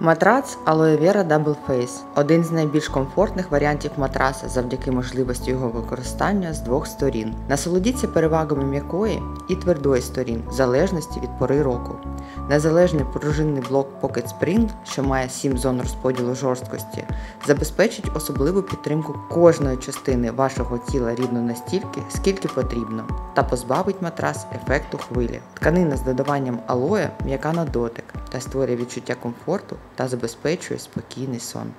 Матрац Aloe Vera Double Face – один з найбільш комфортних варіантів матраса завдяки можливості його використання з двох сторін. Насолодіться перевагами м'якої і твердої сторін, в залежності від пори року. Незалежний пружинний блок Pocket Spring, що має 7 зон розподілу жорсткості, забезпечить особливу підтримку кожної частини вашого тіла рівно настільки, скільки потрібно, та позбавить матрас ефекту хвилі. Тканина з додаванням алоє м'яка на дотик та створює відчуття комфорту та забезпечує спокійний сон.